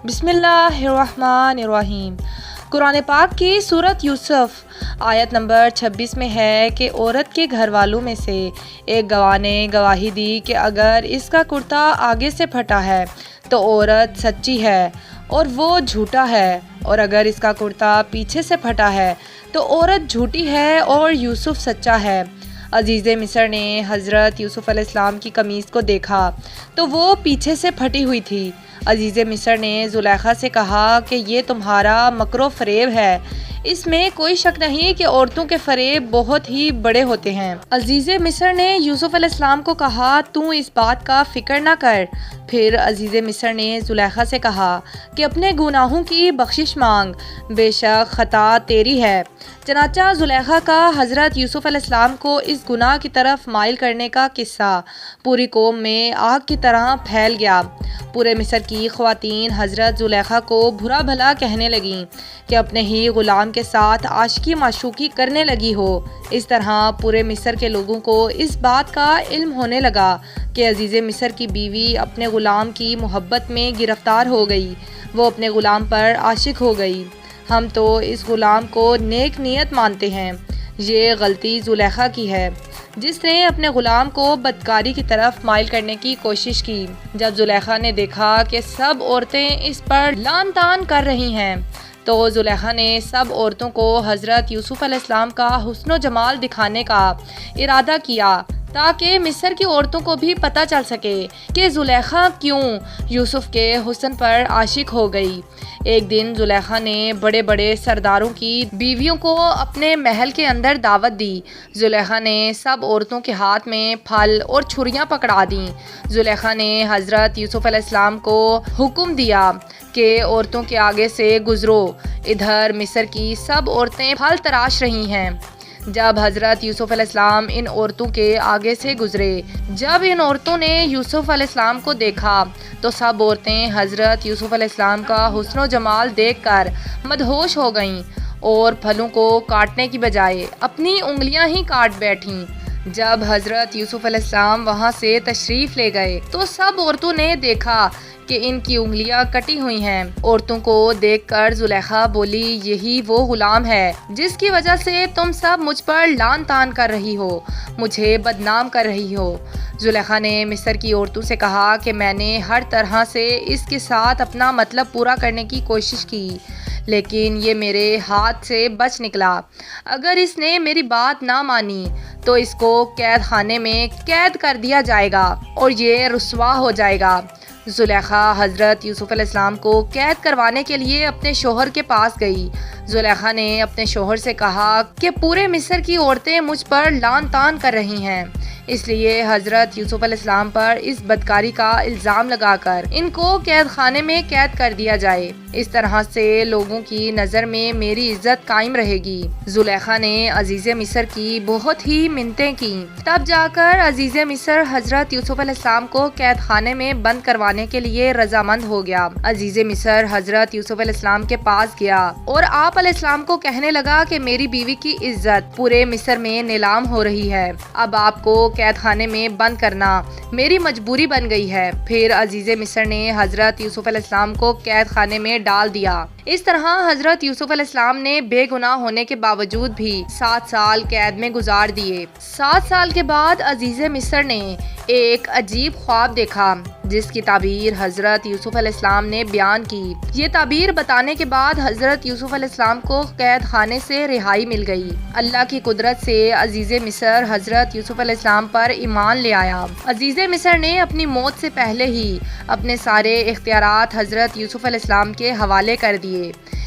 بسم اللہ الرحمن الرحیم۔ قرآن پاک کی سورۃ یوسف آیت نمبر 26 میں ہے کہ عورت کے گھر والوں میں سے ایک گواہ نے گواہی دی کہ اگر اس کا کرتا آگے سے پھٹا ہے تو عورت سچی ہے اور وہ جھوٹا ہے، اور اگر اس کا کرتا پیچھے سے پھٹا ہے تو عورت جھوٹی ہے اور یوسف سچا ہے۔ عزیز مصر نے حضرت یوسف علیہ السلام کی قمیص کو دیکھا تو وہ پیچھے سے پھٹی ہوئی تھی۔ عزیز مصر نے زلیخا سے کہا کہ یہ تمہارا مکر و فریب ہے۔ اس میں کوئی شک نہیں کہ عورتوں کے فریب بہت ہی بڑے ہوتے ہیں۔ عزیز مصر نے یوسف علیہ السلام کو کہا تو اس بات کا فکر نہ کر۔ پھر عزیز مصر نے زلیخا سے کہا کہ اپنے گناہوں کی بخشش مانگ، بے شک خطا تیری ہے۔ چنانچہ زلیخا کا حضرت یوسف علیہ السلام کو اس گناہ کی طرف مائل کرنے کا قصہ پوری قوم میں آگ کی طرح پھیل گیا۔ پورے مصر کی خواتین حضرت زلیخا کو برا بھلا کہنے لگیں کہ اپنے ہی غلام کے ساتھ عاشقی معشوقی کرنے لگی ہو۔ اس طرح پورے مصر کے لوگوں کو اس بات کا علم ہونے لگا کہ عزیز مصر کی بیوی اپنے غلام کی محبت میں گرفتار ہو گئی، وہ اپنے غلام پر عاشق ہو گئی۔ ہم تو اس غلام کو نیک نیت مانتے ہیں، یہ غلطی زلیخا کی ہے جس نے اپنے غلام کو بدکاری کی طرف مائل کرنے کی کوشش کی۔ جب زلیخا نے دیکھا کہ سب عورتیں اس پر لعن طعن کر رہی ہیں تو زلیخا نے سب عورتوں کو حضرت یوسف علیہ السلام کا حسن و جمال دکھانے کا ارادہ کیا تاکہ مصر کی عورتوں کو بھی پتہ چل سکے کہ زلیخا کیوں یوسف کے حسن پر عاشق ہو گئی۔ ایک دن زلیخا نے بڑے بڑے سرداروں کی بیویوں کو اپنے محل کے اندر دعوت دی۔ زلیخا نے سب عورتوں کے ہاتھ میں پھل اور چھریاں پکڑا دیں۔ زلیخا نے حضرت یوسف علیہ السلام کو حکم دیا کہ عورتوں کے آگے سے گزرو، ادھر مصر کی سب عورتیں پھل تراش رہی ہیں۔ جب حضرت یوسف علیہ السلام ان عورتوں کے آگے سے گزرے، جب ان عورتوں نے یوسف علیہ السلام کو دیکھا تو سب عورتیں حضرت یوسف علیہ السلام کا حسن و جمال دیکھ کر مدہوش ہو گئیں اور پھلوں کو کاٹنے کی بجائے اپنی انگلیاں ہی کاٹ بیٹھیں۔ جب حضرت یوسف علیہ السلام وہاں سے تشریف لے گئے تو سب عورتوں نے دیکھا کہ ان کی انگلیاں کٹی ہوئی ہیں۔ عورتوں کو دیکھ کر زلیخا بولی، یہی وہ غلام ہے جس کی وجہ سے تم سب مجھ پر لعن طعن کر رہی ہو، مجھے بدنام کر رہی ہو۔ زلیخا نے مصر کی عورتوں سے کہا کہ میں نے ہر طرح سے اس کے ساتھ اپنا مطلب پورا کرنے کی کوشش کی، لیکن یہ میرے ہاتھ سے بچ نکلا۔ اگر اس نے میری بات نہ مانی تو اس کو قید خانے میں قید کر دیا جائے گا اور یہ رسوا ہو جائے گا۔ زلیخا حضرت یوسف علیہ السلام کو قید کروانے کے لیے اپنے شوہر کے پاس گئی۔ زلیخا نے اپنے شوہر سے کہا کہ پورے مصر کی عورتیں مجھ پر لعن طعن کر رہی ہیں، اس لیے حضرت یوسف علیہ السلام پر اس بدکاری کا الزام لگا کر ان کو قید خانے میں قید کر دیا جائے، اس طرح سے لوگوں کی نظر میں میری عزت قائم رہے گی۔ زلیخا نے عزیز مصر کی بہت ہی منتیں کی، تب جا کر عزیز مصر حضرت یوسف علیہ السلام کو قید خانے میں بند کروانے کے لیے رضامند ہو گیا۔ عزیز مصر حضرت یوسف علیہ السلام کے پاس گیا اور آپ علیہ السلام کو کہنے لگا کہ میری بیوی کی عزت پورے مصر میں نیلام ہو رہی ہے، اب آپ کو قید خانے میں بند کرنا میری مجبوری بن گئی ہے۔ پھر عزیز مصر نے حضرت یوسف علیہ السلام کو قید خانے میں ڈال دیا۔ اس طرح حضرت یوسف علیہ السلام نے بے گناہ ہونے کے باوجود بھی 7 سال قید میں گزار دیے۔ 7 سال کے بعد عزیز مصر نے ایک عجیب خواب دیکھا جس کی تعبیر حضرت یوسف علیہ السلام نے بیان کی۔ یہ تعبیر بتانے کے بعد حضرت یوسف علیہ السلام کو قید خانے سے رہائی مل گئی۔ اللہ کی قدرت سے عزیز مصر حضرت یوسف علیہ السلام پر ایمان لے آیا۔ عزیز مصر نے اپنی موت سے پہلے ہی اپنے سارے اختیارات حضرت یوسف علیہ السلام کے حوالے کر دیے۔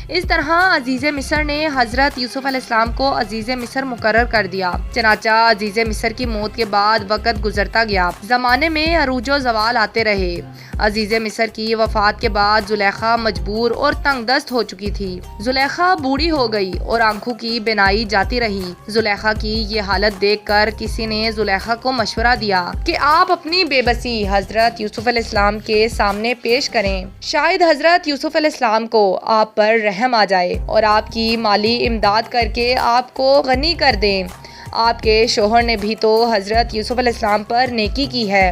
اس طرح عزیز مصر نے حضرت یوسف علیہ السلام کو عزیز مصر مقرر کر دیا۔ چنانچہ عزیز مصر کی موت کے بعد وقت گزرتا گیا، زمانے میں عروج و زوال آتے رہے۔ عزیز مصر کی وفات کے بعد زلیخا مجبور اور تنگ دست ہو چکی تھی۔ زلیخا بوڑھی ہو گئی اور آنکھوں کی بینائی جاتی رہی۔ زلیخا کی یہ حالت دیکھ کر کسی نے زلیخا کو مشورہ دیا کہ آپ اپنی بے بسی حضرت یوسف علیہ السلام کے سامنے پیش کریں، شاید حضرت یوسف علیہ السلام کو آپ پر رحم آ جائے اور آپ کی مالی امداد کر کے آپ کو غنی کر دیں۔ آپ کے شوہر نے بھی تو حضرت یوسف علیہ السلام پر نیکی کی ہے۔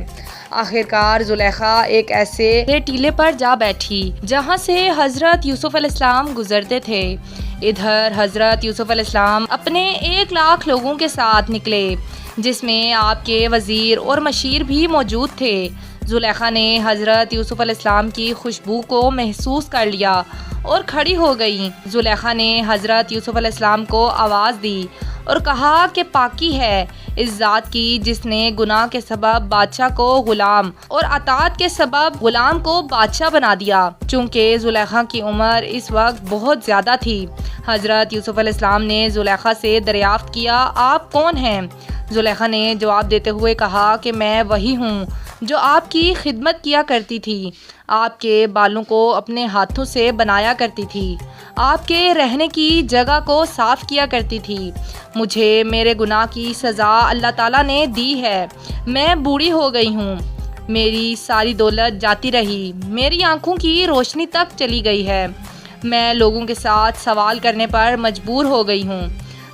آخرکار زلیخا ایک ایسے ٹیلے پر جا بیٹھی جہاں سے حضرت یوسف علیہ السلام گزرتے تھے۔ ادھر حضرت یوسف علیہ السلام اپنے 1,00,000 لوگوں کے ساتھ نکلے، جس میں آپ کے وزیر اور مشیر بھی موجود تھے۔ زلیخا نے حضرت یوسف علیہ السلام کی خوشبو کو محسوس کر لیا اور کھڑی ہو گئی۔ زلیخا نے حضرت یوسف علیہ السلام کو آواز دی اور کہا کہ پاکی ہے اس ذات کی جس نے گناہ کے سبب بادشاہ کو غلام اور اطاعت کے سبب غلام کو بادشاہ بنا دیا۔ چونکہ زلیخا کی عمر اس وقت بہت زیادہ تھی، حضرت یوسف علیہ السلام نے زلیخا سے دریافت کیا، آپ کون ہیں؟ زلیخا نے جواب دیتے ہوئے کہا کہ میں وہی ہوں جو آپ کی خدمت کیا کرتی تھی، آپ کے بالوں کو اپنے ہاتھوں سے بنایا کرتی تھی، آپ کے رہنے کی جگہ کو صاف کیا کرتی تھی۔ مجھے میرے گناہ کی سزا اللہ تعالیٰ نے دی ہے۔ میں بوڑھی ہو گئی ہوں، میری ساری دولت جاتی رہی، میری آنکھوں کی روشنی تک چلی گئی ہے، میں لوگوں کے ساتھ سوال کرنے پر مجبور ہو گئی ہوں۔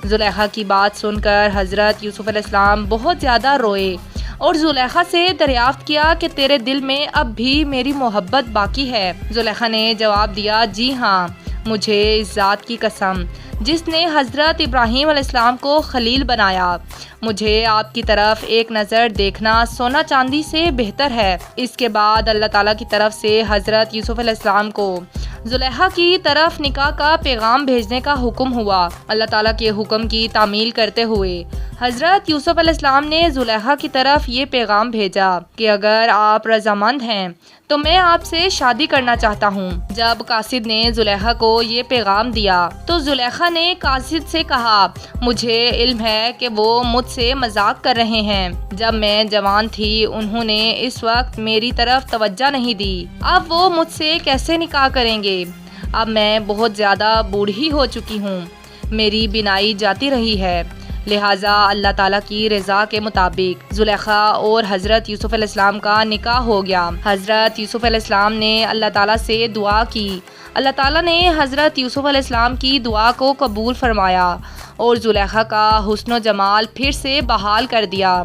زلیخا کی بات سن کر حضرت یوسف علیہ السلام بہت زیادہ روئے اور زلیخا سے دریافت کیا کہ تیرے دل میں اب بھی میری محبت باقی ہے؟ زلیخا نے جواب دیا، جی ہاں، مجھے اس ذات کی قسم جس نے حضرت ابراہیم علیہ السلام کو خلیل بنایا، مجھے آپ کی طرف ایک نظر دیکھنا سونا چاندی سے بہتر ہے۔ اس کے بعد اللہ تعالیٰ کی طرف سے حضرت یوسف علیہ السلام کو زلیخا کی طرف نکاح کا پیغام بھیجنے کا حکم ہوا۔ اللہ تعالیٰ کے حکم کی تعمیل کرتے ہوئے حضرت یوسف علیہ السلام نے زلیخا کی طرف یہ پیغام بھیجا کہ اگر آپ رضامند ہیں تو میں آپ سے شادی کرنا چاہتا ہوں۔ جب قاصد نے زلیخا کو یہ پیغام دیا تو زلیخا نے قاصد سے کہا، مجھے علم ہے کہ وہ مجھ سے مذاق کر رہے ہیں۔ جب میں جوان تھی انہوں نے اس وقت میری طرف توجہ نہیں دی، اب وہ مجھ سے کیسے نکاح کریں گے؟ اب میں بہت زیادہ بوڑھی ہو چکی ہوں، میری بینائی جاتی رہی ہے، لہٰذا اللہ تعالیٰ کی رضا کے مطابق زلیخا اور حضرت یوسف علیہ السلام کا نکاح ہو گیا۔ حضرت یوسف علیہ السلام نے اللہ تعالیٰ سے دعا کی، اللہ تعالیٰ نے حضرت یوسف علیہ السلام کی دعا کو قبول فرمایا اور زلیخا کا حسن و جمال پھر سے بحال کر دیا۔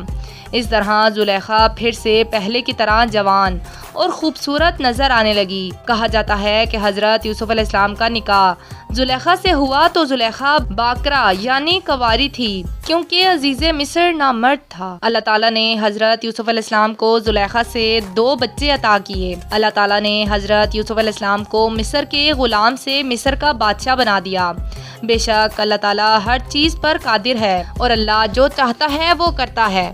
اس طرح زلیخا پھر سے پہلے کی طرح جوان اور خوبصورت نظر آنے لگی۔ کہا جاتا ہے کہ حضرت یوسف علیہ السلام کا نکاح زلیخا سے ہوا تو زلیخا باکرہ یعنی کنواری تھی، کیونکہ عزیز مصر نامرد تھا۔ اللہ تعالیٰ نے حضرت یوسف علیہ السلام کو زلیخا سے 2 بچے عطا کیے۔ اللہ تعالیٰ نے حضرت یوسف علیہ السلام کو مصر کے غلام سے مصر کا بادشاہ بنا دیا۔ بے شک اللہ تعالیٰ ہر چیز پر قادر ہے اور اللہ جو چاہتا ہے وہ کرتا ہے۔